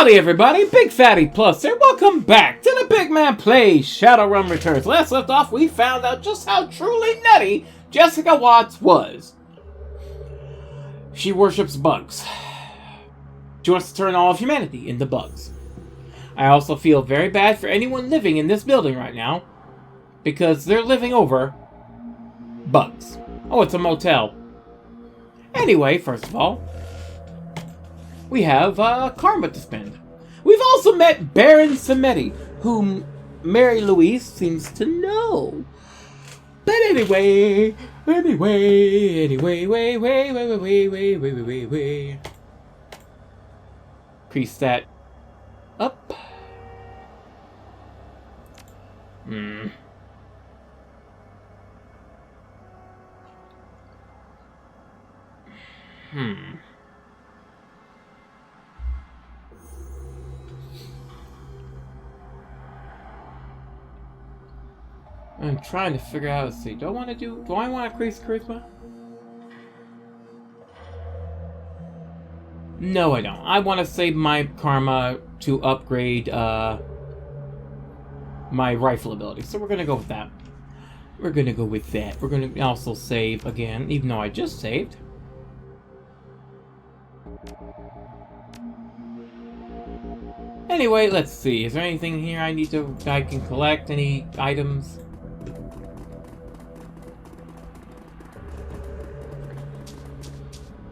Howdy everybody, Big Fatty Plus here. Welcome back to the Big Man Plays Shadowrun Returns. Last left off, we found out just how truly nutty Jessica Watts was. She worships bugs. She wants to turn all of humanity into bugs. I also feel very bad for anyone living in this building right now, because they're living over bugs. Oh, it's a motel. Anyway, first of all, we have karma to spend. We've also met Baron Samedi, whom Mary Louise seems to know. But anyway. Increase that up. I'm trying to figure out, let's see, do I want to increase charisma? No, I don't. I want to save my karma to upgrade my rifle ability. So we're going to go with that. We're going to also save again, even though I just saved. Anyway, let's see. Is there anything here I can collect? Any items?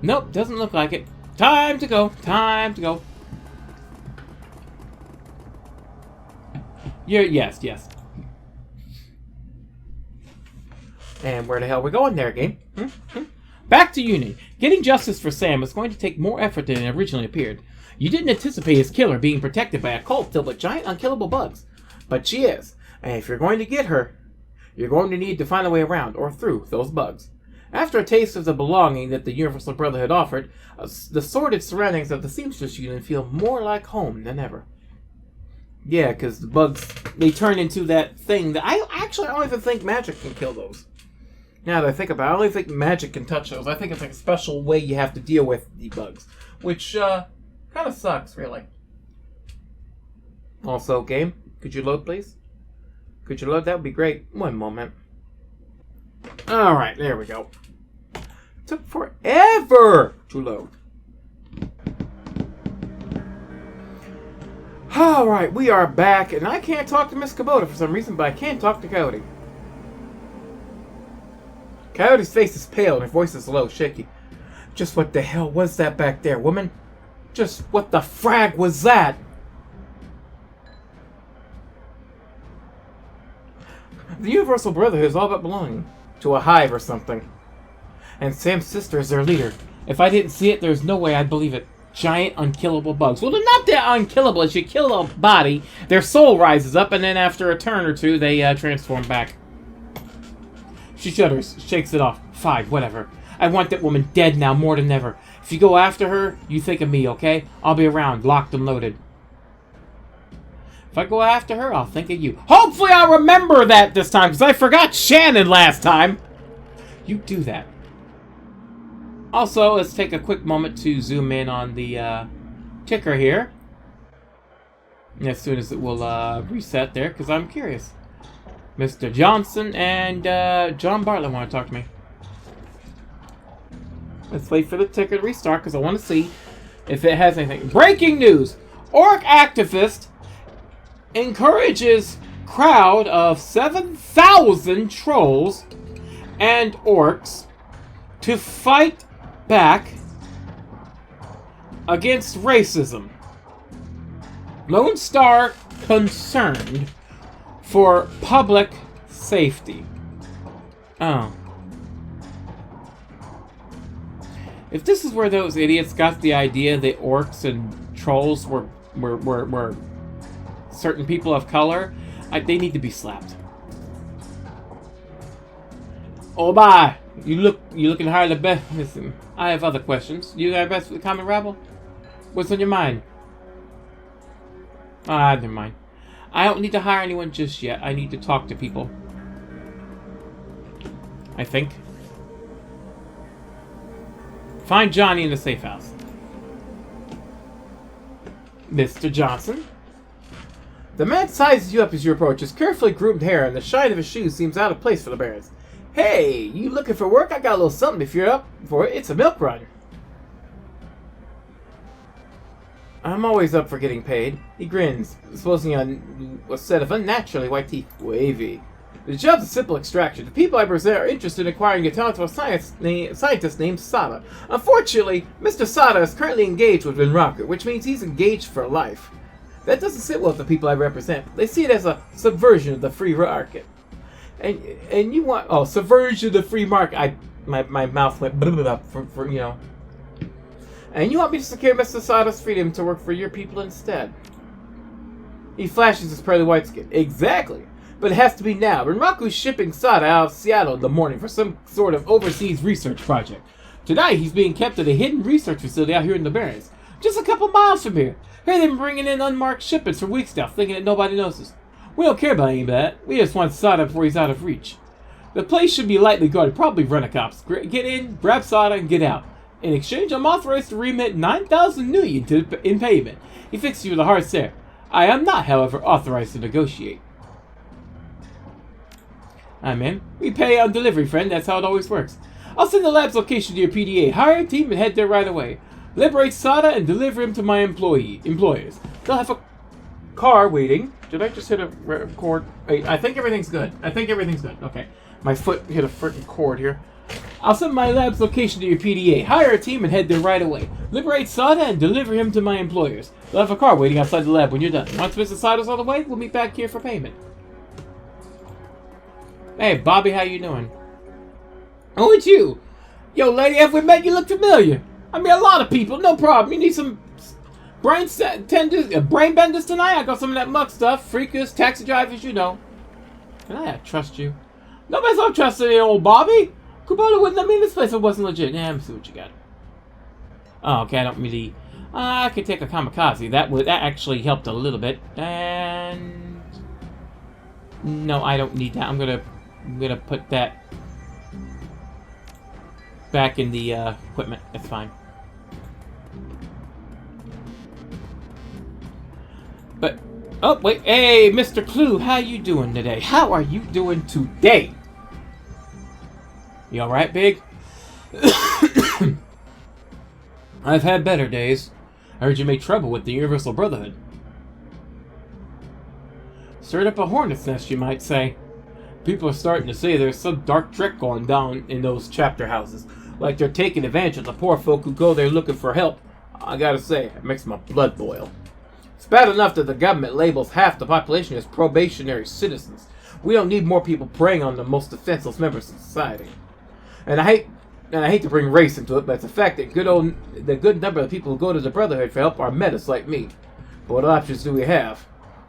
Nope, doesn't look like it. Time to go. Yes. And where the hell are we going there, game? Back to Union. Getting justice for Sam is going to take more effort than it originally appeared. You didn't anticipate his killer being protected by a cult filled with giant unkillable bugs. But she is. And if you're going to get her, you're going to need to find a way around or through those bugs. After a taste of the belonging that the Universal Brotherhood offered, the sordid surroundings of the Seamstress Union feel more like home than ever. Yeah, because the bugs, they turn into that thing that I don't even think magic can kill those. Now that I think about it, I don't think magic can touch those. I think it's like a special way you have to deal with the bugs. Which, kind of sucks, really. Also, game, could you load, please? Could you load? That would be great. One moment. Alright, there we go. Took forever to load. Alright, we are back, and I can't talk to Miss Kubota for some reason, but I can talk to Coyote. Coyote's face is pale and her voice is low, shaky. Just what the hell was that back there, woman? Just what the frag was that? The Universal Brotherhood is all about belonging to a hive or something. And Sam's sister is their leader. If I didn't see it, there's no way I'd believe it. Giant, unkillable bugs. Well, they're not that unkillable. As you kill a body, their soul rises up, and then after a turn or two, they transform back. She shudders, shakes it off. Fine, whatever. I want that woman dead now more than ever. If you go after her, you think of me, okay? I'll be around, locked and loaded. If I go after her, I'll think of you. Hopefully I'll remember that this time, because I forgot Shannon last time. You do that. Also, let's take a quick moment to zoom in on the ticker here. As soon as it will reset there, because I'm curious. Mr. Johnson and John Bartlett want to talk to me. Let's wait for the ticker to restart, because I want to see if it has anything. Breaking news! Orc activist encourages crowd of 7,000 trolls and orcs to fight back against racism. Lone Star concerned for public safety. Oh. If this is where those idiots got the idea that orcs and trolls were certain people of color, they need to be slapped. Oh my! You looking hard at best. Listen, I have other questions. You got best for the common rabble? What's on your mind? Never mind. I don't need to hire anyone just yet. I need to talk to people. I think. Find Johnny in the safe house. Mr. Johnson. The man sizes you up as you approach. His carefully groomed hair and the shine of his shoes seems out of place for the Barons. Hey, you looking for work? I got a little something if you're up for it. It's a milk run. I'm always up for getting paid. He grins, exposing a set of unnaturally white teeth. Wavy. The job's a simple extraction. The people I present are interested in acquiring a talented scientist named Sada. Unfortunately, Mr. Sada is currently engaged with Vinraku, which means he's engaged for life. That doesn't sit well with the people I represent. They see it as a subversion of the free market. And you want... subversion of the free market. My mouth went for you know... And you want me to secure Mr. Sada's freedom to work for your people instead. He flashes his pearly white skin. Exactly. But it has to be now. Renraku's shipping Sada out of Seattle in the morning for some sort of overseas research project. Tonight, he's being kept at a hidden research facility out here in the Barrens. Just a couple miles from here. Here they've been bringing in unmarked shipments for weeks now, thinking that nobody notices. We don't care about any of that. We just want Sada before he's out of reach. The place should be lightly guarded, probably rent-a-cops. Get in, grab Sada, and get out. In exchange, I'm authorized to remit 9,000 nuyen in payment. He fixed you with a hard stare. I am not, however, authorized to negotiate. I'm in. We pay on delivery, friend. That's how it always works. I'll send the lab's location to your PDA. Hire a team and head there right away. Liberate Sada and deliver him to my employers. They'll have a car waiting. Did I just hit a record? Wait, I think everything's good. Okay. My foot hit a freaking cord here. I'll send my lab's location to your PDA. Hire a team and head there right away. Liberate Sada and deliver him to my employers. They'll have a car waiting outside the lab when you're done. Once Mr. Sada's on the way, we'll meet back here for payment. Hey, Bobby, how you doing? Oh, it's you. Yo, lady, have we met? You look familiar. I mean, a lot of people, no problem. You need some brain benders tonight? I got some of that muck stuff. Freakers, taxi drivers, you know. Can I trust you? Nobody's not trusting you, old Bobby. Kubota wouldn't let me in this place if it wasn't legit. Yeah, let me see what you got. Oh, okay, I don't really... I could take a kamikaze. That actually helped a little bit. And... no, I don't need that. I'm gonna put that back in the equipment. That's fine. But... oh, wait. Hey, Mr. Clue, how you doing today? How are you doing today? You alright, Big? I've had better days. I heard you made trouble with the Universal Brotherhood. Stirred up a hornet's nest, you might say. People are starting to say there's some dark trick going down in those chapter houses. Like they're taking advantage of the poor folk who go there looking for help. I gotta say, it makes my blood boil. It's bad enough that the government labels half the population as probationary citizens. We don't need more people preying on the most defenseless members of society. And I hate to bring race into it, but it's a fact that the good number of people who go to the Brotherhood for help are metas like me. But what options do we have?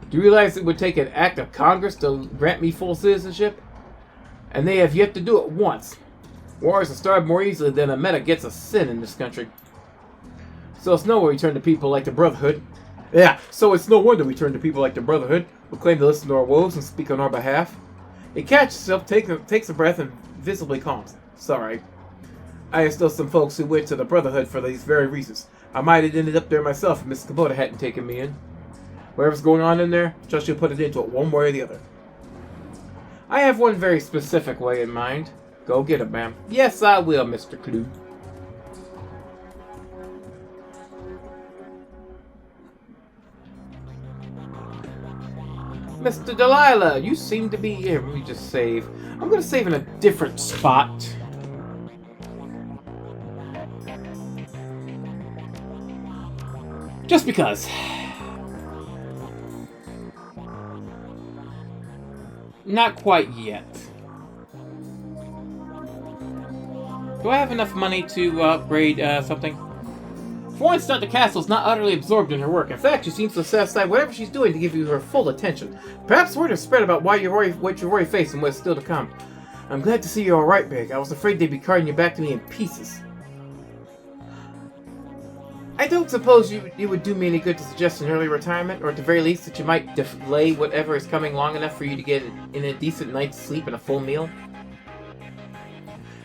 Do you realize it would take an act of Congress to grant me full citizenship? And they have yet to do it once. Wars are started more easily than a meta gets a sin in this country. So it's no wonder we turn to people like the Brotherhood. Yeah, so it's no wonder we turn to people like the Brotherhood, who claim to listen to our woes and speak on our behalf. He catches himself, takes a breath, and visibly calms. Sorry. I still some folks who went to the Brotherhood for these very reasons. I might have ended up there myself if Miss Kubota hadn't taken me in. Whatever's going on in there, just you'll put it into it one way or the other. I have one very specific way in mind. Go get it, ma'am. Yes, I will, Mr. Clue. Mr. Delilah, you seem to be here. Let me just save. I'm going to save in a different spot. Just because. Not quite yet. Do I have enough money to upgrade something? For once, Dr. Castle's not utterly absorbed in her work. In fact, she seems to set aside whatever she's doing to give you her full attention. Perhaps word has spread about what you've already faced and what's still to come. I'm glad to see you're alright, Big. I was afraid they'd be carting you back to me in pieces. I don't suppose you would do me any good to suggest an early retirement, or at the very least that you might delay whatever is coming long enough for you to get in a decent night's sleep and a full meal?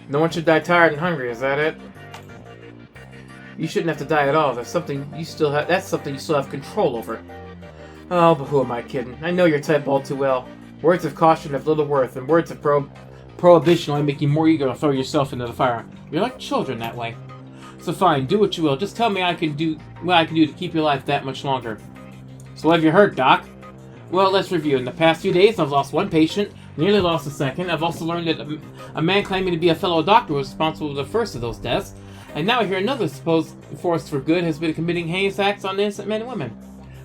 No one should die tired and hungry, is that it? You shouldn't have to die at all. That's something you still have control over. Oh, but who am I kidding? I know your type all too well. Words of caution have little worth, and words of prohibition only make you more eager to throw yourself into the fire. You're like children that way. So fine, do what you will. Just tell me what I can do to keep your life that much longer. So what have you heard, Doc? Well, let's review. In the past few days, I've lost one patient, nearly lost a second. I've also learned that a man claiming to be a fellow doctor was responsible for the first of those deaths. And now I hear another supposed force for good has been committing heinous acts on innocent men and women.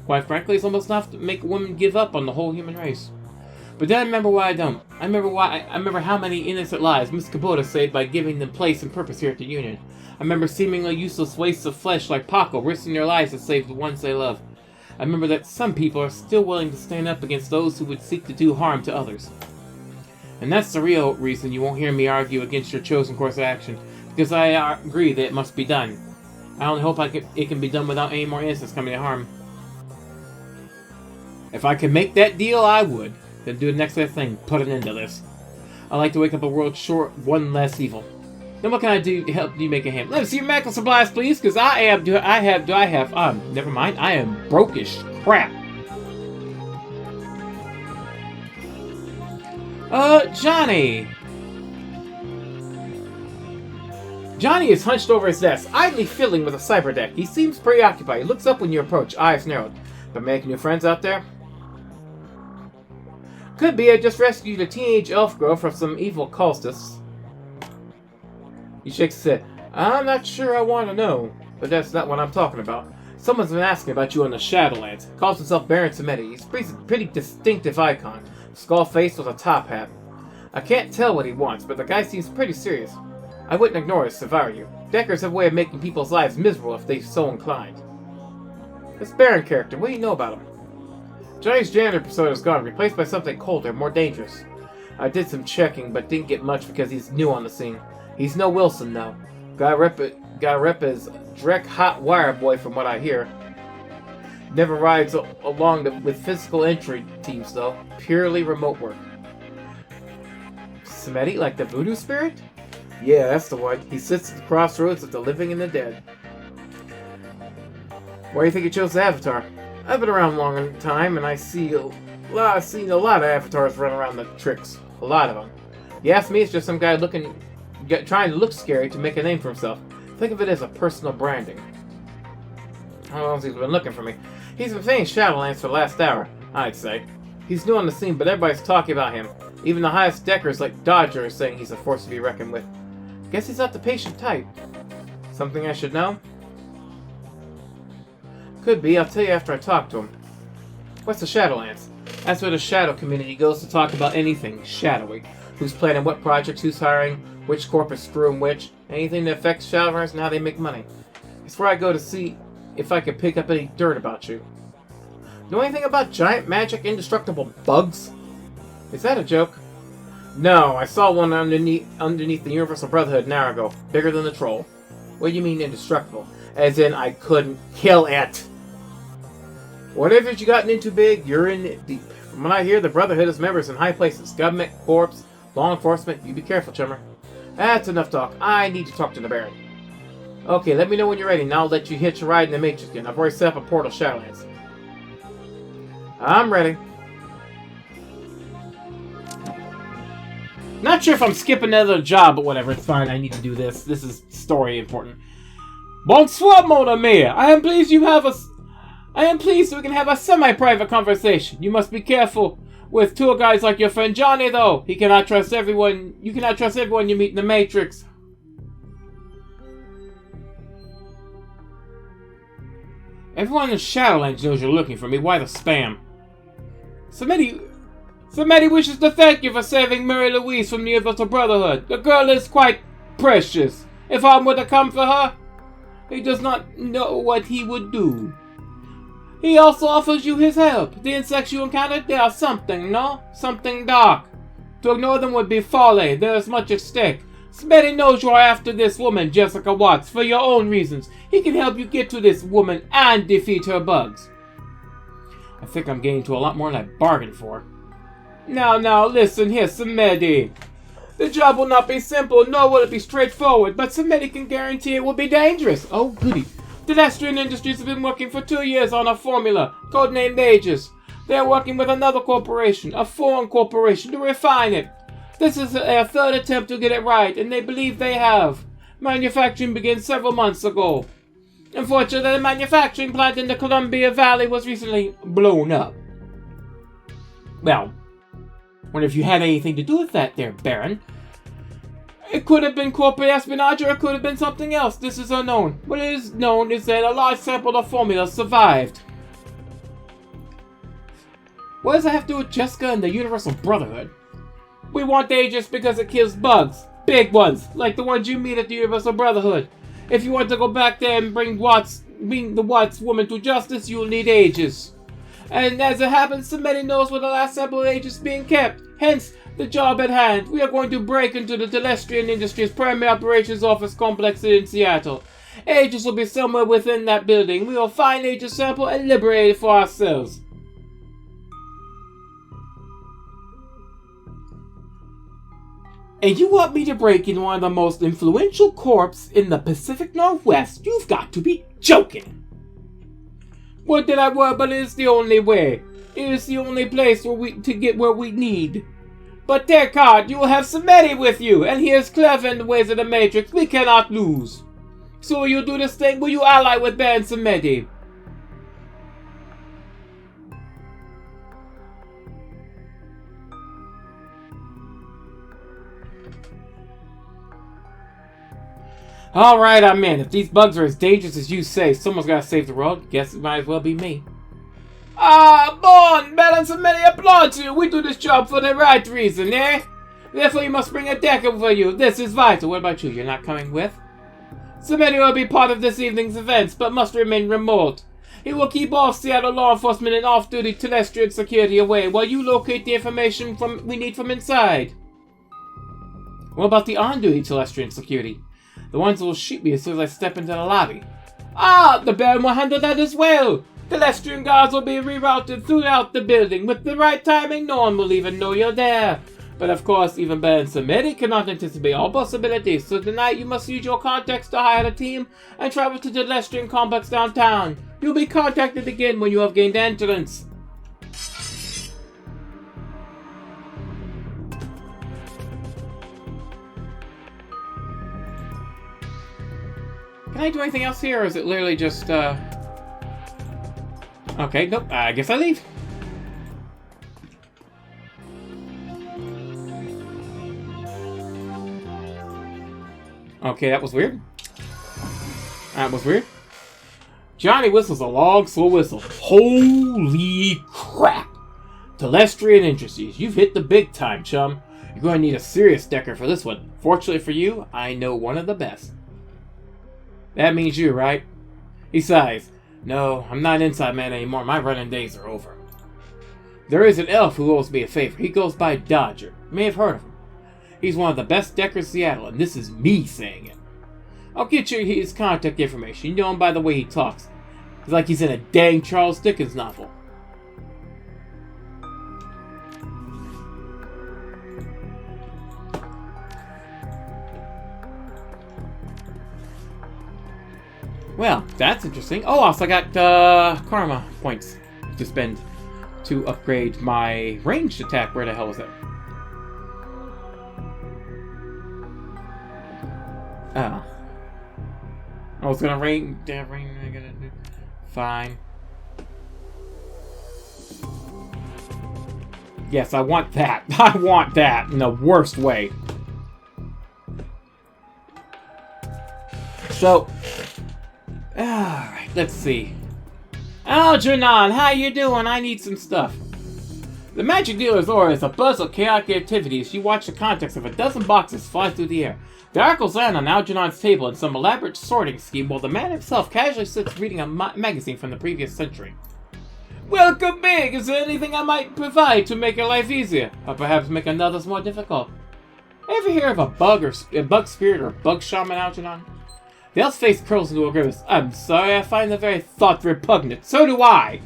Quite frankly, it's almost enough to make a woman give up on the whole human race. But then I remember why I don't. I remember how many innocent lives Miss Kubota saved by giving them place and purpose here at the Union. I remember seemingly useless wastes of flesh like Paco risking their lives to save the ones they love. I remember that some people are still willing to stand up against those who would seek to do harm to others. And that's the real reason you won't hear me argue against your chosen course of action, because I agree that it must be done. I only hope it can be done without any more innocents coming to harm. If I could make that deal, I would. Then do the next best thing, put an end to this. I like to wake up a world short one less evil. Then what can I do to help you make a hand? Let me see your medical supplies, please, because I am broke-ish crap. Johnny! Johnny is hunched over his desk, idly fiddling with a cyber deck. He seems preoccupied. He looks up when you approach, eyes narrowed. But making new friends out there? Could be. I just rescued a teenage elf girl from some evil cultists. He shakes his head. I'm not sure I want to know, but that's not what I'm talking about. Someone's been asking about you on the Shadowlands. Calls himself Baron Samedi. He's a pretty distinctive icon. Skull face with a top hat. I can't tell what he wants, but the guy seems pretty serious. I wouldn't ignore this if I were you. Deckers have a way of making people's lives miserable if they're so inclined. This Baron character, what do you know about him? Johnny's janitor persona is gone, replaced by something colder, more dangerous. I did some checking, but didn't get much because he's new on the scene. He's no Wilson, though. Guy rep is direct hot wire boy from what I hear. Never rides along with physical entry teams, though. Purely remote work. Samedi, like the voodoo spirit? Yeah, that's the one. He sits at the crossroads of the living and the dead. Why do you think he chose the Avatar? I've been around a long time, and I've seen a lot of avatars run around the tricks. A lot of them. You ask me, it's just some guy trying to look scary to make a name for himself. Think of it as a personal branding. How long has he been looking for me? He's been playing Shadowlands for the last hour, I'd say. He's new on the scene, but everybody's talking about him. Even the highest deckers like Dodger are saying he's a force to be reckoned with. Guess he's not the patient type. Something I should know? Could be. I'll tell you after I talk to him. What's the Shadowlands? That's where the Shadow community goes to talk about anything shadowy. Who's planning what projects, who's hiring, which corp is screwing which, anything that affects Shadowrunners and how they make money. It's where I go to see if I can pick up any dirt about you. Know anything about giant magic indestructible bugs? Is that a joke? No, I saw one underneath the Universal Brotherhood an hour ago. Bigger than the troll. What do you mean indestructible? As in I couldn't kill it. Whatever you gotten into big, you're in it deep. From what I hear, the Brotherhood has members in high places. Government, corps, law enforcement. You be careful, Chummer. That's enough talk. I need to talk to the Baron. Okay, let me know when you're ready, and I'll let you hitch a ride in the Matrix again. I've already set up a portal Shadowlands. I'm ready. Not sure if I'm skipping another job, but whatever, it's fine. I need to do this. This is story important. Bonsoir, mon ami. I am pleased we can have a semi-private conversation. You must be careful with tour guides like your friend Johnny, though. You cannot trust everyone you meet in the Matrix. Everyone in Shadowlands knows you're looking for me. Why the spam? Samedi wishes to thank you for saving Mary Louise from the Universal Brotherhood. The girl is quite precious. If I were to come for her, he does not know what he would do. He also offers you his help. The insects you encountered, they are something, no? Something dark. To ignore them would be folly. There is much at stake. Samedi knows you are after this woman, Jessica Watts, for your own reasons. He can help you get to this woman and defeat her bugs. I think I'm getting to a lot more than I bargained for. Now, listen here, Samedi. The job will not be simple, nor will it be straightforward, but Samedi can guarantee it will be dangerous. Oh, goody. The Lestrian Industries have been working for 2 years on a formula, codenamed Aegis. They are working with another corporation, a foreign corporation, to refine it. This is their third attempt to get it right, and they believe they have. Manufacturing began several months ago. Unfortunately, the manufacturing plant in the Columbia Valley was recently blown up. Well, wonder if you had anything to do with that there, Baron. It could have been corporate espionage, or it could have been something else. This is unknown. What is known is that a large sample of formula survived. What does that have to do with Jessica and the Universal Brotherhood? We want Aegis because it kills bugs. Big ones, like the ones you meet at the Universal Brotherhood. If you want to go back there and bring the Watts woman to justice, you'll need Aegis. And as it happens, Samedi knows where the last sample of Aegis is being kept. Hence, the job at hand. We are going to break into the Telestrian Industries primary operations office complex in Seattle. Aegis will be somewhere within that building. We will find Aegis sample and liberate it for ourselves. And you want me to break in one of the most influential corps in the Pacific Northwest? You've got to be joking! What did I worry, but it is the only way. It is the only place to get where we need. But Descartes, you will have Samedi with you, and he is clever in the ways of the Matrix. We cannot lose. So will you do this thing? Will you ally with Baron Samedi? Alright, I'm in. If these bugs are as dangerous as you say, someone's gotta save the world. Guess it might as well be me. Ah, bon! Baron Samedi applauds you! We do this job for the right reason, eh? Therefore you must bring a decker for you. This is vital. What about you? You're not coming with? Samedi will be part of this evening's events, but must remain remote. He will keep all Seattle law enforcement and off-duty terrestrial security away while you locate the information we need from inside. What about the on-duty terrestrial security? The ones who will shoot me as soon as I step into the lobby. Ah, the Baron will handle that as well. The Lestrian guards will be rerouted throughout the building. With the right timing, no one will even know you're there. But of course, even Baron Samedi cannot anticipate all possibilities, so tonight you must use your contacts to hire a team and travel to the Lestrian complex downtown. You'll be contacted again when you have gained entrance. Can I do anything else here, or is it literally just, Okay, nope, I guess I leave. Okay, that was weird. That was weird. Johnny whistles a long, slow whistle. Holy crap! Telestrian Industries, you've hit the big time, chum. You're going to need a serious decker for this one. Fortunately for you, I know one of the best. That means you, right? He sighs. No, I'm not an inside man anymore. My running days are over. There is an elf who owes me a favor. He goes by Dodger. You may have heard of him. He's one of the best deckers in Seattle, and this is me saying it. I'll get you his contact information. You know him by the way he talks. It's like he's in a dang Charles Dickens novel. Well, that's interesting. Oh, also I got karma points to spend to upgrade my ranged attack. Where the hell was that? Oh. I was gonna fine. Yes, I want that. I want that in the worst way. So, alright, let's see. Algernon, how you doing? I need some stuff. The magic dealer's aura is a buzz of chaotic activity as you watch the contents of a dozen boxes fly through the air. The articles land on Algernon's table in some elaborate sorting scheme while the man himself casually sits reading a magazine from the previous century. Welcome, Big! Is there anything I might provide to make your life easier? Or perhaps make another's more difficult? Ever hear of a bug spirit or bug shaman, Algernon? The elf's face curls into a grimace. I'm sorry, I find the very thought repugnant. So do I!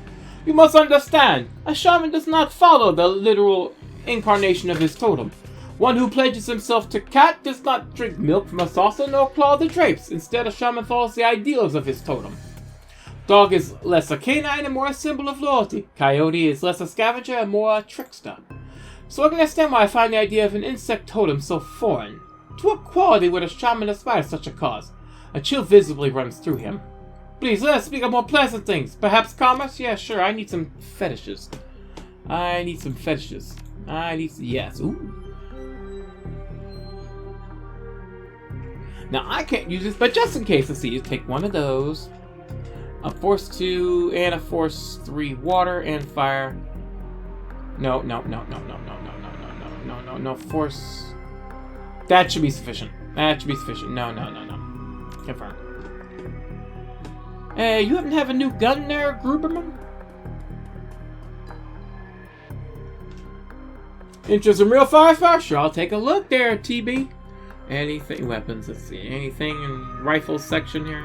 You must understand, a shaman does not follow the literal incarnation of his totem. One who pledges himself to cat does not drink milk from a saucer nor claw the drapes. Instead, a shaman follows the ideals of his totem. Dog is less a canine and more a symbol of loyalty. Coyote is less a scavenger and more a trickster. So I can understand why I find the idea of an insect totem so foreign. To what quality would a shaman aspire to such a cause? A chill visibly runs through him. Please, let us speak of more pleasant things. Perhaps commerce? Yeah, sure, I need some fetishes. Yes, ooh. Now, I can't use this, but just in case, let's see, you take one of those. A force 2 and a force 3 water and fire. No, force. That should be sufficient. No. Confirm. Hey, you happen to have a new gun there, Gruberman? Interest in real fire? Sure, I'll take a look there, TB. Anything, weapons, let's see. Anything in rifle section here?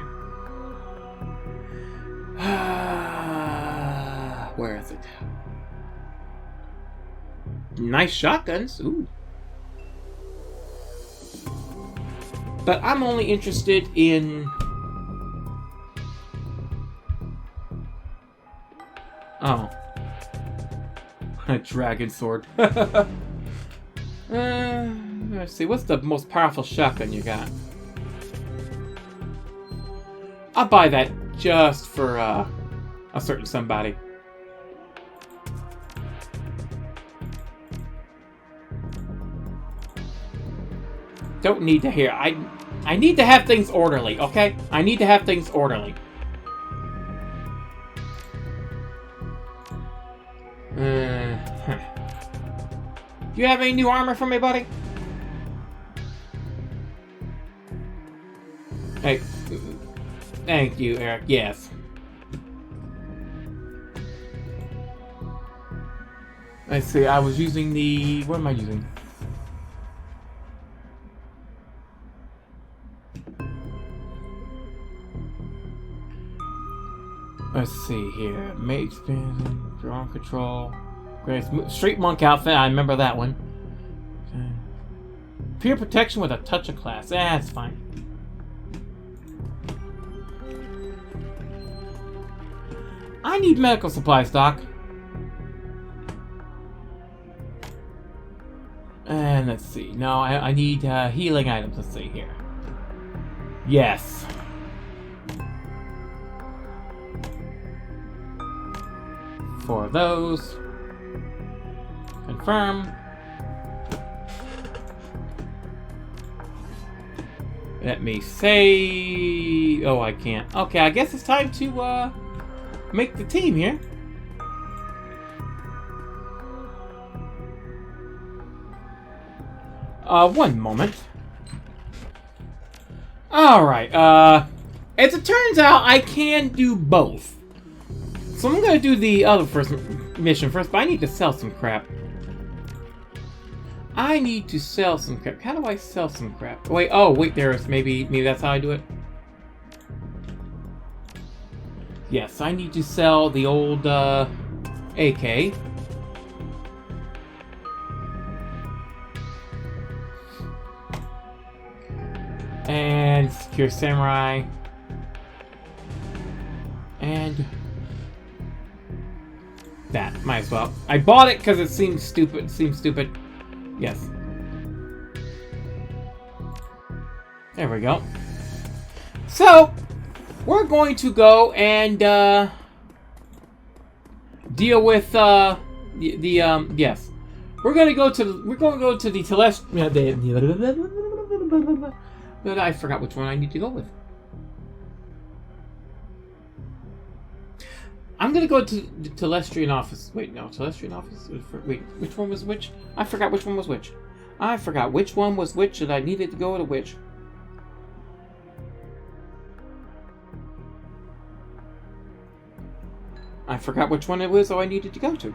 Where is it? Nice shotguns. Ooh. But I'm only interested in... Oh. A dragon sword. Let's see. What's the most powerful shotgun you got? I'll buy that just for a certain somebody. Don't need to hear. I need to have things orderly, okay? I need to have things orderly. Do you have any new armor for me, buddy? Hey, thank you, Eric. Yes. Let's see, I was using the... What am I using? Let's see here. Mage spin, drawn control. Great. Street monk outfit, I remember that one. Okay. Pure protection with a touch of class. That's fine. I need medical supplies, Doc. And let's see. No, I need healing items. Let's see here. Yes. For those. Confirm. Let me say... Oh, I can't. Okay, I guess it's time to make the team here. One moment. Alright, as it turns out, I can do both. So I'm gonna do the other mission first, but I need to sell some crap. How do I sell some crap? Wait, oh, wait, there's maybe that's how I do it. Yes, I need to sell the old, AK. And Secure Samurai. And... that, might as well. I bought it because it seemed stupid. Yes. There we go. So, we're going to go and deal with yes. We're going to go to the Telestial. But I forgot which one I need to go with. I'm gonna go to the Telestrian office. Wait, no, Telestrian office? Wait, which one was which? I forgot which one was which. I forgot which one was which and I needed to go to which. I forgot which one it was I needed to go to.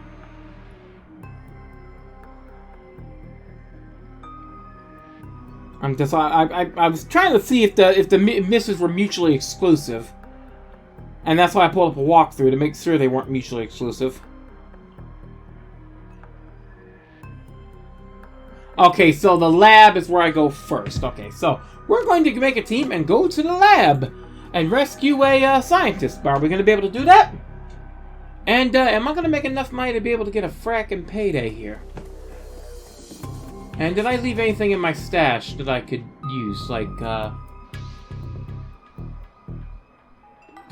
I was trying to see if the missions were mutually exclusive. And that's why I pulled up a walkthrough to make sure they weren't mutually exclusive. Okay, so the lab is where I go first. Okay, so we're going to make a team and go to the lab and rescue a scientist. Are we going to be able to do that? And am I going to make enough money to be able to get a frackin' payday here? And did I leave anything in my stash that I could use? Like, the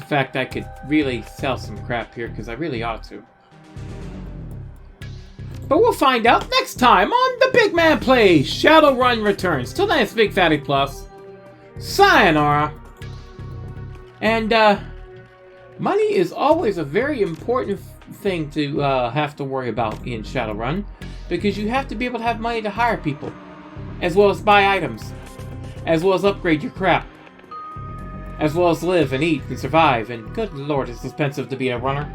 fact I could really sell some crap here, because I really ought to. But we'll find out next time on The Big Man Plays Shadowrun Returns. Till then, it's Big Fatty Plus. Sayonara. And, money is always a very important thing to have to worry about in Shadowrun. Because you have to be able to have money to hire people. As well as buy items. As well as upgrade your crap. As well as live and eat and survive. And good lord, it's expensive to be a runner.